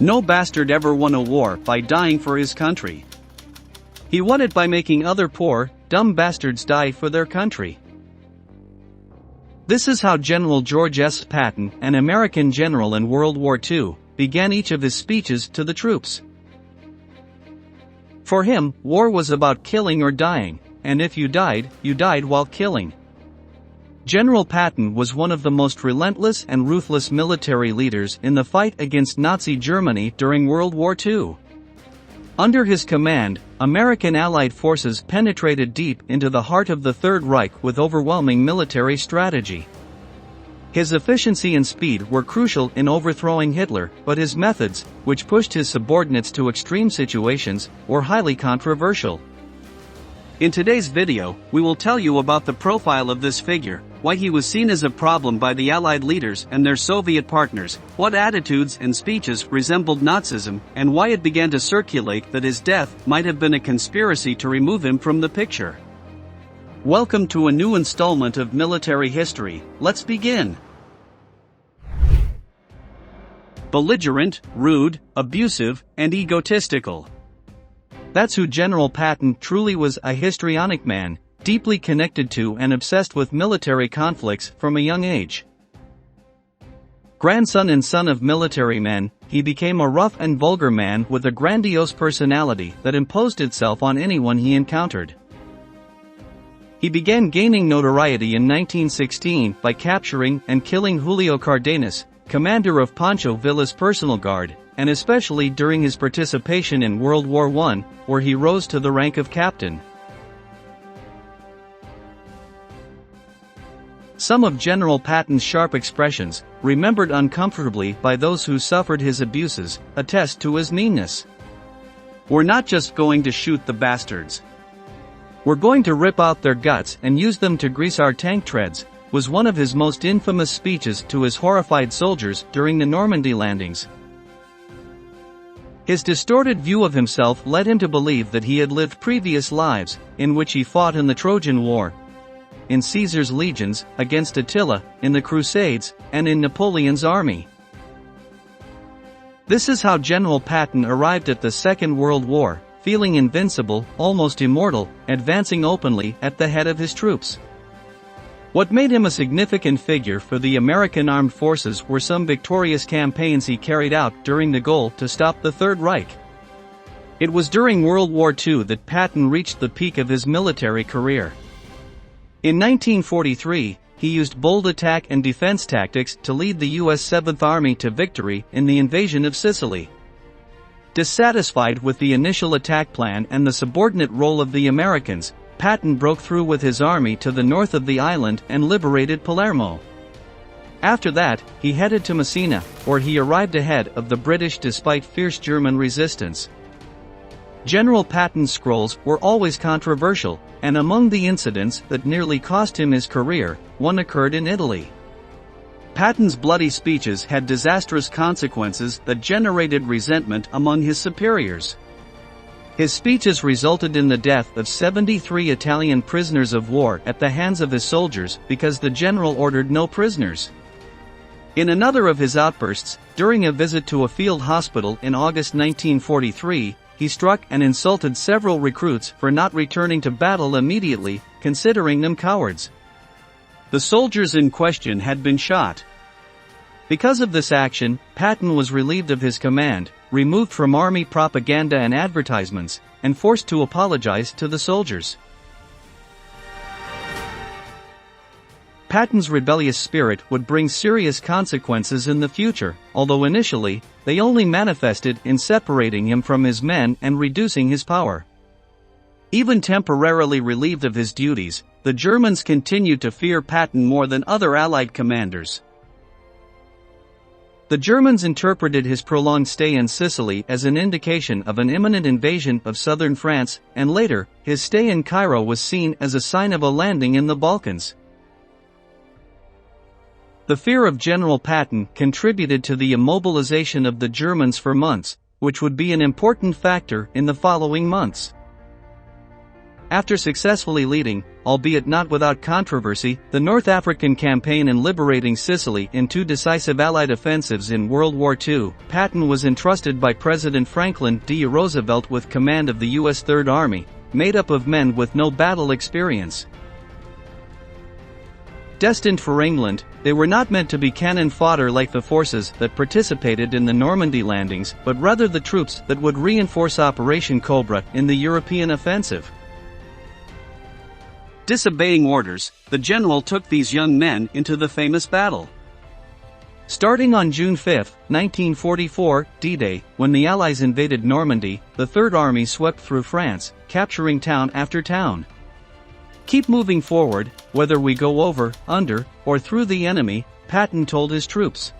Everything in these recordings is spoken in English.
No bastard ever won a war by dying for his country. He won it by making other poor, dumb bastards die for their country. This is how General George S. Patton, an American general in World War II, began each of his speeches to the troops. For him, war was about killing or dying, and if you died while killing. General Patton was one of the most relentless and ruthless military leaders in the fight against Nazi Germany during World War II. Under his command, American Allied forces penetrated deep into the heart of the Third Reich with overwhelming military strategy. His efficiency and speed were crucial in overthrowing Hitler, but his methods, which pushed his subordinates to extreme situations, were highly controversial. In today's video, we will tell you about the profile of this figure, why he was seen as a problem by the Allied leaders and their Soviet partners, what attitudes and speeches resembled Nazism, and why it began to circulate that his death might have been a conspiracy to remove him from the picture. Welcome to a new installment of military history. Let's begin. Belligerent, rude, abusive, and egotistical. That's who General Patton truly was, a histrionic man, deeply connected to and obsessed with military conflicts from a young age. Grandson and son of military men, he became a rough and vulgar man with a grandiose personality that imposed itself on anyone he encountered. He began gaining notoriety in 1916 by capturing and killing Julio Cardenas, commander of Pancho Villa's personal guard, and especially during his participation in World War I, where he rose to the rank of captain. Some of General Patton's sharp expressions, remembered uncomfortably by those who suffered his abuses, attest to his meanness. "We're not just going to shoot the bastards. We're going to rip out their guts and use them to grease our tank treads," was one of his most infamous speeches to his horrified soldiers during the Normandy landings. His distorted view of himself led him to believe that he had lived previous lives, in which he fought in the Trojan War, in Caesar's legions, against Attila, in the Crusades, and in Napoleon's army. This is how General Patton arrived at the Second World War, feeling invincible, almost immortal, advancing openly at the head of his troops. What made him a significant figure for the American armed forces were some victorious campaigns he carried out during the goal to stop the Third Reich. It was during World War II that Patton reached the peak of his military career. In 1943, he used bold attack and defense tactics to lead the U.S. 7th Army to victory in the invasion of Sicily. Dissatisfied with the initial attack plan and the subordinate role of the Americans, Patton broke through with his army to the north of the island and liberated Palermo. After that, he headed to Messina, where he arrived ahead of the British despite fierce German resistance. General Patton's scrolls were always controversial, and among the incidents that nearly cost him his career, one occurred in Italy. Patton's bloody speeches had disastrous consequences that generated resentment among his superiors. His speeches resulted in the death of 73 Italian prisoners of war at the hands of his soldiers because the general ordered no prisoners. In another of his outbursts, during a visit to a field hospital in August 1943, he struck and insulted several recruits for not returning to battle immediately, considering them cowards. The soldiers in question had been shot. Because of this action, Patton was relieved of his command, removed from army propaganda and advertisements, and forced to apologize to the soldiers. Patton's rebellious spirit would bring serious consequences in the future, although initially, they only manifested in separating him from his men and reducing his power. Even temporarily relieved of his duties, the Germans continued to fear Patton more than other Allied commanders. The Germans interpreted his prolonged stay in Sicily as an indication of an imminent invasion of southern France, and later, his stay in Cairo was seen as a sign of a landing in the Balkans. The fear of General Patton contributed to the immobilization of the Germans for months, which would be an important factor in the following months. After successfully leading, albeit not without controversy, the North African campaign in liberating Sicily in two decisive Allied offensives in World War II, Patton was entrusted by President Franklin D. Roosevelt with command of the U.S. Third Army, made up of men with no battle experience. Destined for England, they were not meant to be cannon fodder like the forces that participated in the Normandy landings, but rather the troops that would reinforce Operation Cobra in the European offensive. Disobeying orders, the general took these young men into the famous battle. Starting on June 5, 1944, D-Day, when the Allies invaded Normandy, the Third Army swept through France, capturing town after town. "Keep moving forward, whether we go over, under, or through the enemy," Patton told his troops.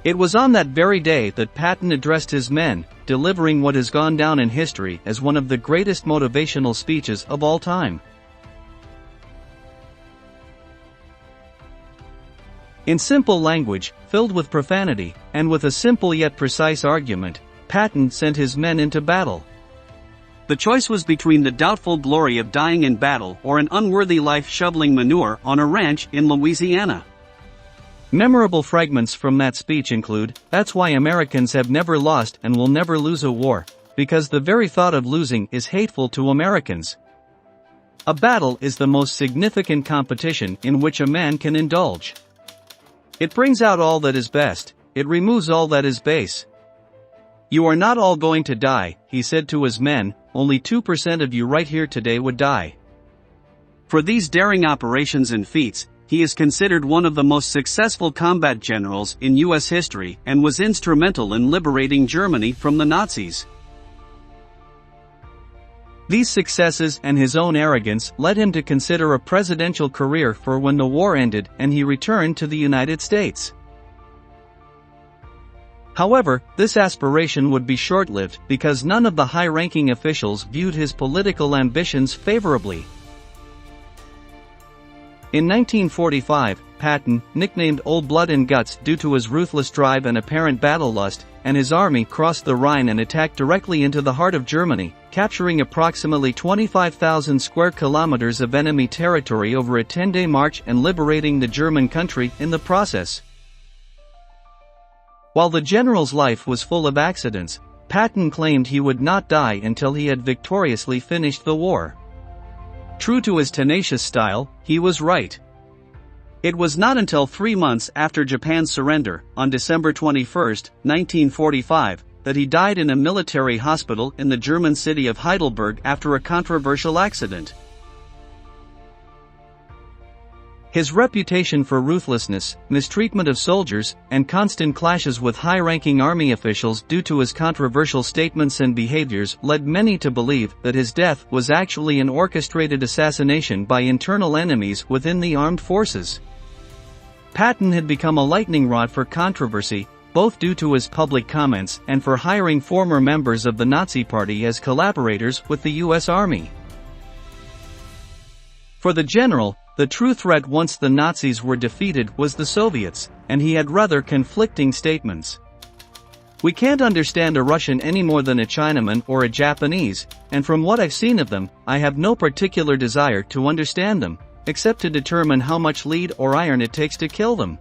It was on that very day that Patton addressed his men, delivering what has gone down in history as one of the greatest motivational speeches of all time. In simple language, filled with profanity, and with a simple yet precise argument, Patton sent his men into battle. The choice was between the doubtful glory of dying in battle or an unworthy life shoveling manure on a ranch in Louisiana. Memorable fragments from that speech include, "That's why Americans have never lost and will never lose a war, because the very thought of losing is hateful to Americans. A battle is the most significant competition in which a man can indulge. It brings out all that is best, it removes all that is base. You are not all going to die," he said to his men, "only 2% of you right here today would die." For these daring operations and feats, he is considered one of the most successful combat generals in U.S. history and was instrumental in liberating Germany from the Nazis. These successes and his own arrogance led him to consider a presidential career for when the war ended and he returned to the United States. However, this aspiration would be short-lived because none of the high-ranking officials viewed his political ambitions favorably. In 1945, Patton, nicknamed Old Blood and Guts due to his ruthless drive and apparent battle lust, and his army crossed the Rhine and attacked directly into the heart of Germany, capturing approximately 25,000 square kilometers of enemy territory over a 10-day march and liberating the German country in the process. While the general's life was full of accidents, Patton claimed he would not die until he had victoriously finished the war. True to his tenacious style, he was right. It was not until 3 months after Japan's surrender, on December 21, 1945, that he died in a military hospital in the German city of Heidelberg after a controversial accident. His reputation for ruthlessness, mistreatment of soldiers, and constant clashes with high-ranking army officials due to his controversial statements and behaviors led many to believe that his death was actually an orchestrated assassination by internal enemies within the armed forces. Patton had become a lightning rod for controversy, both due to his public comments and for hiring former members of the Nazi Party as collaborators with the U.S. Army. For the general, the true threat once the Nazis were defeated was the Soviets, and he had rather conflicting statements. "We can't understand a Russian any more than a Chinaman or a Japanese, and from what I've seen of them, I have no particular desire to understand them, except to determine how much lead or iron it takes to kill them."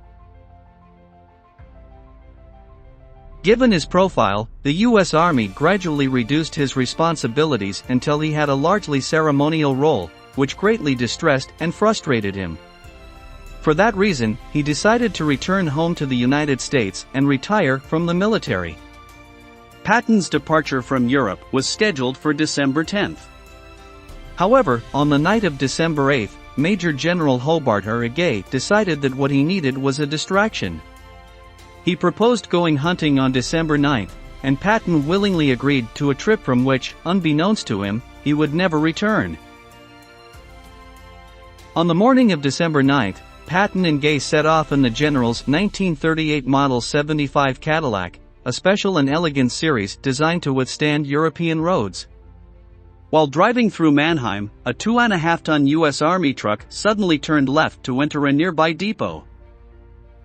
Given his profile, the U.S. Army gradually reduced his responsibilities until he had a largely ceremonial role, which greatly distressed and frustrated him. For that reason, he decided to return home to the United States and retire from the military. Patton's departure from Europe was scheduled for December 10th. However, on the night of December 8th, Major General Hobart Hargay decided that what he needed was a distraction. He proposed going hunting on December 9th, and Patton willingly agreed to a trip from which, unbeknownst to him, he would never return. On the morning of December 9th, Patton and Gay set off in the General's 1938 Model 75 Cadillac, a special and elegant series designed to withstand European roads. While driving through Mannheim, a 2.5-ton U.S. Army truck suddenly turned left to enter a nearby depot.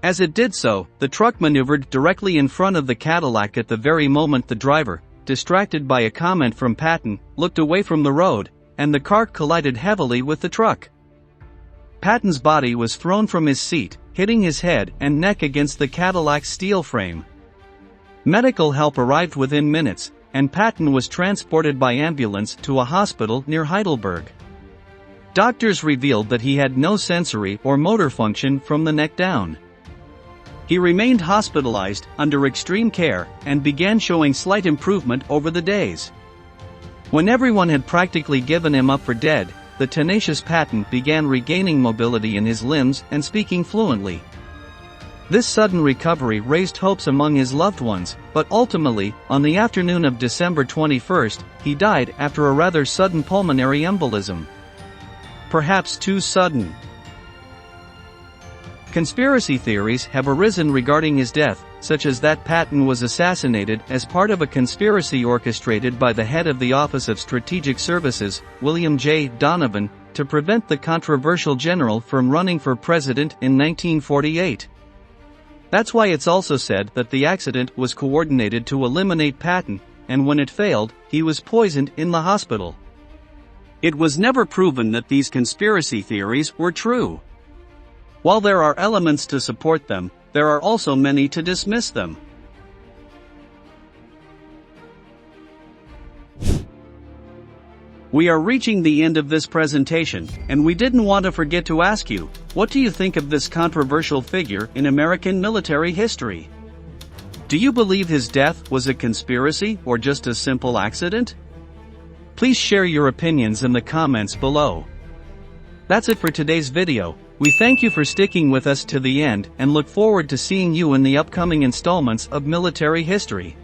As it did so, the truck maneuvered directly in front of the Cadillac at the very moment the driver, distracted by a comment from Patton, looked away from the road, and the car collided heavily with the truck. Patton's body was thrown from his seat, hitting his head and neck against the Cadillac's steel frame. Medical help arrived within minutes, and Patton was transported by ambulance to a hospital near Heidelberg. Doctors revealed that he had no sensory or motor function from the neck down. He remained hospitalized, under extreme care, and began showing slight improvement over the days. When everyone had practically given him up for dead, the tenacious Patton began regaining mobility in his limbs and speaking fluently. This sudden recovery raised hopes among his loved ones, but ultimately, on the afternoon of December 21, he died after a rather sudden pulmonary embolism. Perhaps too sudden. Conspiracy theories have arisen regarding his death, such as that Patton was assassinated as part of a conspiracy orchestrated by the head of the Office of Strategic Services, William J. Donovan, to prevent the controversial general from running for president in 1948. That's why it's also said that the accident was coordinated to eliminate Patton, and when it failed, he was poisoned in the hospital. It was never proven that these conspiracy theories were true. While there are elements to support them, there are also many to dismiss them. We are reaching the end of this presentation, and we didn't want to forget to ask you, what do you think of this controversial figure in American military history? Do you believe his death was a conspiracy or just a simple accident? Please share your opinions in the comments below. That's it for today's video. We thank you for sticking with us to the end and look forward to seeing you in the upcoming installments of Military History.